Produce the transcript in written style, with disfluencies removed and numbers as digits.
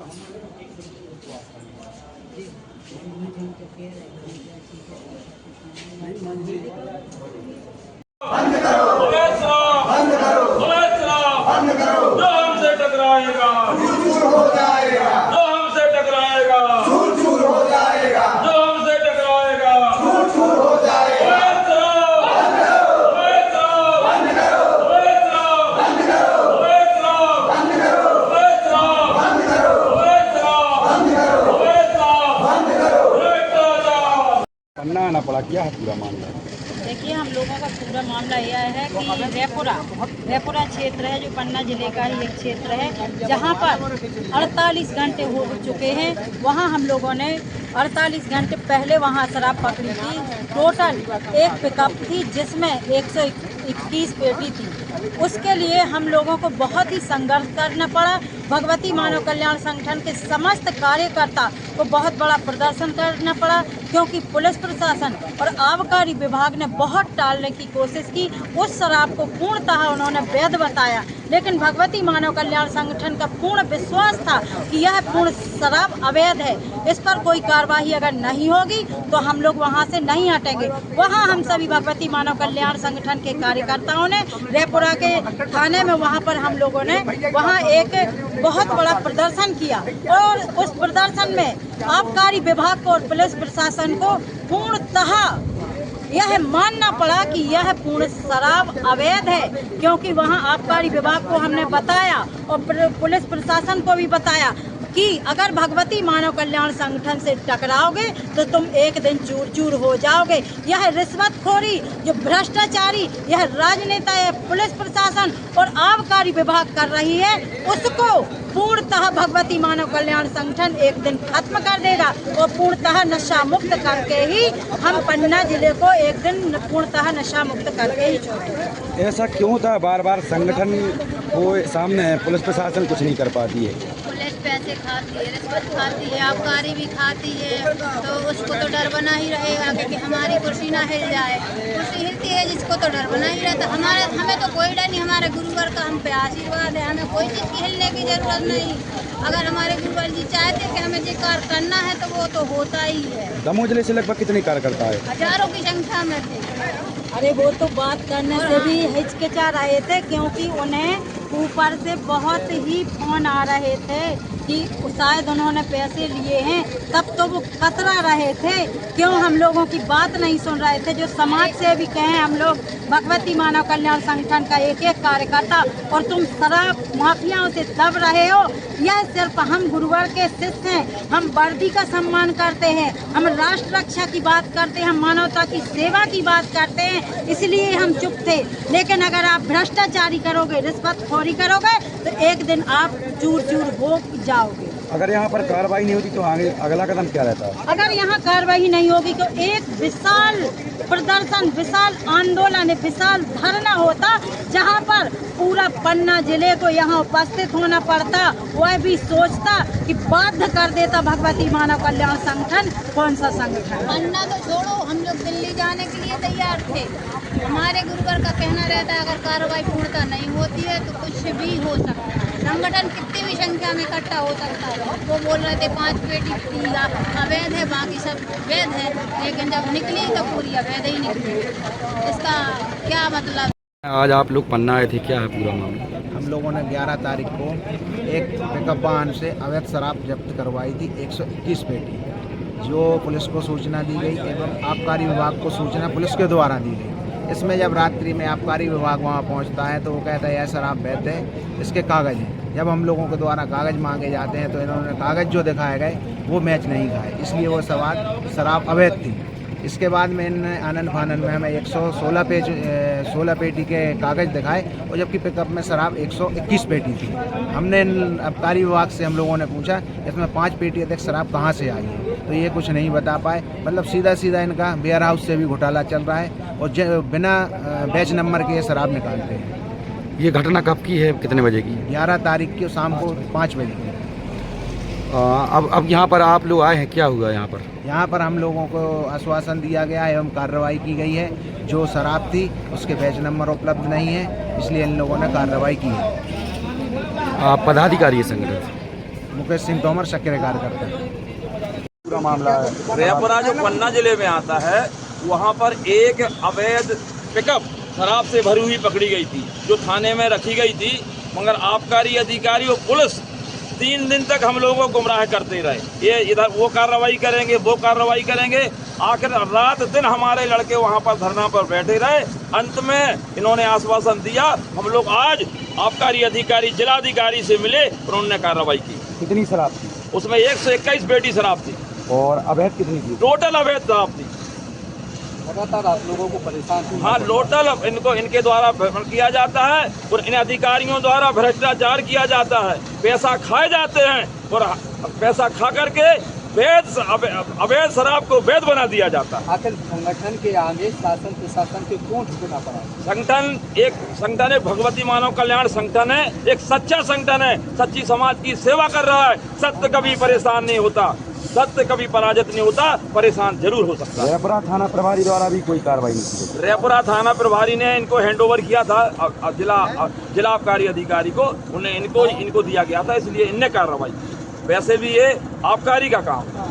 बंद करो, बंद करो, बंद करो। जो हमसे टकराएगा चूर चूर हो जाएगा, जो हमसे टकराएगा चूर चूर हो जाएगा, जो हमसे टकराएगा चूर चूर हो जाएगा। बंद करो, बंद करो, बंद करो, बंद करो, बंद करो, बंद करो, बंद करो, बंद करो, बंद करो। पन्ना आना पड़ा, क्या है पूरा मामला? देखिए, हम लोगों का पूरा मामला यह है कि रेपुरा क्षेत्र है जो पन्ना जिले का ही एक क्षेत्र है, जहां पर 48 घंटे हो चुके हैं। वहां हम लोगों ने 48 घंटे पहले वहां शराब पकड़ी थी। टोटल एक पिकअप थी जिसमें 121 पेटी थी। उसके लिए हम लोगों को बहुत ही संघर्ष करना पड़ा। भगवती मानव कल्याण संगठन के समस्त कार्यकर्ता को बहुत बड़ा प्रदर्शन करना पड़ा, क्योंकि पुलिस प्रशासन और आबकारी विभाग ने बहुत टालने की कोशिश की। उस शराब को पूर्णतः उन्होंने वैध बताया, लेकिन भगवती मानव कल्याण संगठन का पूर्ण विश्वास था कि यह पूर्ण शराब अवैध है। इस पर कोई कार्रवाई अगर नहीं होगी तो हम लोग वहां से नहीं हटेंगे। वहां हम सभी भगवती मानव कल्याण संगठन के कार्यकर्ताओं ने रेपुरा के थाने में वहां पर हम लोगों ने वहां एक बहुत बड़ा प्रदर्शन किया, और उस प्रदर्शन में आबकारी विभाग को और पुलिस प्रशासन को पूर्णतः यह मानना पड़ा कि यह पूर्ण शराब अवैध है, क्योंकि वहां आबकारी विभाग को हमने बताया और पुलिस प्रशासन को भी बताया कि अगर भगवती मानव कल्याण संगठन से टकराओगे तो तुम एक दिन चूर चूर हो जाओगे। यह रिश्वतखोरी, जो भ्रष्टाचारी यह राजनेता है, पुलिस प्रशासन और आबकारी विभाग कर रही है, उसको पूर्णतः भगवती मानव कल्याण संगठन एक दिन खत्म कर देगा और पूर्णतः नशा मुक्त करके ही हम पन्ना जिले को एक दिन पूर्णतः नशा मुक्त करके ही छोड़ेंगे। ऐसा क्यों था? बार बार संगठन को सामने है, पुलिस प्रशासन कुछ नहीं कर पाती है। पुलिस पैसे खाती है, रिश्वत खाती है, आबकारी भी खाती है, तो उसको तो डर बना ही रहेगा कि हमारी कुर्सी ना हिल जाए। कुर्सी हिलती है जिसको तो डर बना ही रहता। हमें तो कोई डर नहीं, हमारे गुरुवर का हम पे आशीर्वाद है, हमें कोई चीज़ की हिलने की जरूरत नहीं। अगर हमारे गुरुवर जी चाहते कि हमें ये कार्य करना है तो वो तो होता ही है। दमोह जिले से लगभग कितने कार्यकर्ता है? हजारों की संख्या में थे। अरे वो तो बात करने से भी हिचकिचा रहे थे, क्योंकि उन्हें ऊपर से बहुत ही फोन आ रहे थे कि शायद उन्होंने पैसे लिए हैं, तब तो वो कतरा रहे थे। क्यों हम लोगों की बात नहीं सुन रहे थे? जो समाज से भी कहें हम लोग भगवती मानव कल्याण संगठन का एक एक कार्यकर्ता, और तुम शराब माफियाओं से दब रहे हो। यह सिर्फ हम गुरुवर के शिष्य हैं, हम वर्दी का सम्मान करते हैं, हम राष्ट्र रक्षा की बात करते हैं, हम मानवता की सेवा की बात करते हैं, इसलिए हम चुप थे। लेकिन अगर आप भ्रष्टाचारी करोगे, रिश्वतखोरी करोगे, तो एक दिन आप चूर चूर हो जाओगे। अगर यहाँ पर कार्रवाई नहीं होती तो आगे अगला कदम क्या रहता है? अगर यहाँ कार्रवाई नहीं होगी तो एक विशाल प्रदर्शन, विशाल आंदोलन, विशाल धरना होता, जहाँ पर पूरा पन्ना जिले को यहाँ उपस्थित होना पड़ता। वह भी सोचता कि बाध्य कर देता भगवती मानव कल्याण संगठन। कौन सा संगठन? पन्ना तो छोड़ो, हम लोग दिल्ली जाने के लिए तैयार थे। हमारे गुरुवर का कहना रहता है अगर कार्रवाई पूर्णता नहीं होती है तो कुछ भी हो सकता है। संगठन कितनी भी संख्या में इकट्ठा हो सकता है। वो बोल रहे थे 5 पेटी अवैध है, बाकी सब वैध है, लेकिन जब निकली तो पूरी अवैध ही निकली। इसका क्या मतलब? आज आप लोग पन्ना आए थे, क्या है पूरा मामला? हम लोगों ने 11 तारीख को एक पिकअप वाहन से अवैध शराब जब्त करवाई थी 121 पेटी, जो पुलिस को सूचना दी गई एवं आबकारी विभाग को सूचना पुलिस के द्वारा दी गई। इसमें जब रात्रि में आबकारी विभाग वहां पहुंचता है तो वो कहता है यह शराब वैध है, इसके कागज़ हैं। जब हम लोगों के द्वारा कागज़ मांगे जाते हैं तो इन्होंने कागज़ जो दिखाए गए वो मैच नहीं खाए, इसलिए वो शराब अवैध थी। इसके बाद में इन आनंद फानन में हमें 116 पेटी के कागज़ दिखाए, और जबकि पिकअप में शराब 121 पेटी थी। हमने आबकारी विभाग से हम लोगों ने पूछा इसमें 5 पेटी अधिक शराब कहाँ से आई है, तो ये कुछ नहीं बता पाए। मतलब सीधा सीधा इनका वेयर हाउस से भी घोटाला चल रहा है, और बिना बैच नंबर के ये शराब निकालते हैं। ये घटना कब की है, कितने बजे की? 11 तारीख की शाम को 5 बजे की। अब यहाँ पर आप लोग आए हैं, क्या हुआ यहाँ पर? यहाँ पर हम लोगों को आश्वासन दिया गया एवं कार्रवाई की गई है। जो शराब थी उसके बैच नंबर उपलब्ध नहीं है, इसलिए इन लोगों ने कार्रवाई की है। आप पदाधिकारी है संगठन? मुकेश सिंह तोमर, सक्रिय कार्यकर्ता। पूरा मामला है रेपुरा जो पन्ना जिले में आता है, वहाँ पर एक अवैध पिकअप शराब से भरी हुई पकड़ी गई थी, जो थाने में रखी गई थी, मगर आबकारी अधिकारी और पुलिस 3 दिन तक हम लोगों को गुमराह करते रहे। ये इधर वो कार्रवाई करेंगे, वो कार्रवाई करेंगे, आखिर रात दिन हमारे लड़के वहाँ पर धरना पर बैठे रहे। अंत में इन्होंने आश्वासन दिया, हम लोग आज आबकारी अधिकारी जिलाधिकारी से मिले और उन्होंने कार्रवाई की। कितनी शराब थी उसमें 121 पेटी शराब थी, और अवैध कितनी थी? टोटल अवैध शराब थी। लगातार आप लोगों को परेशान हाँ, टोटल इनके द्वारा भ्रमण किया जाता है और इन अधिकारियों द्वारा भ्रष्टाचार किया जाता है, पैसा खाए जाते हैं और पैसा खा करके अवैध शराब को वैध बना दिया जाता है। आखिर संगठन के आगे शासन प्रशासन के क्यों झुकना पड़ा? संगठन एक भगवती मानव कल्याण संगठन है, एक सच्चा संगठन है, सच्ची समाज की सेवा कर रहा है। सत्य कभी परेशान नहीं होता, सत्य कभी पराजित नहीं होता, परेशान जरूर हो सकता है। रेपुरा थाना प्रभारी द्वारा भी कोई कार्रवाई नहीं की? रेपुरा थाना प्रभारी ने इनको हैंडओवर किया था जिला आबकारी अधिकारी को, उन्हें इनको दिया गया था, इसलिए इनने कार्रवाई की। वैसे भी ये आबकारी का काम है।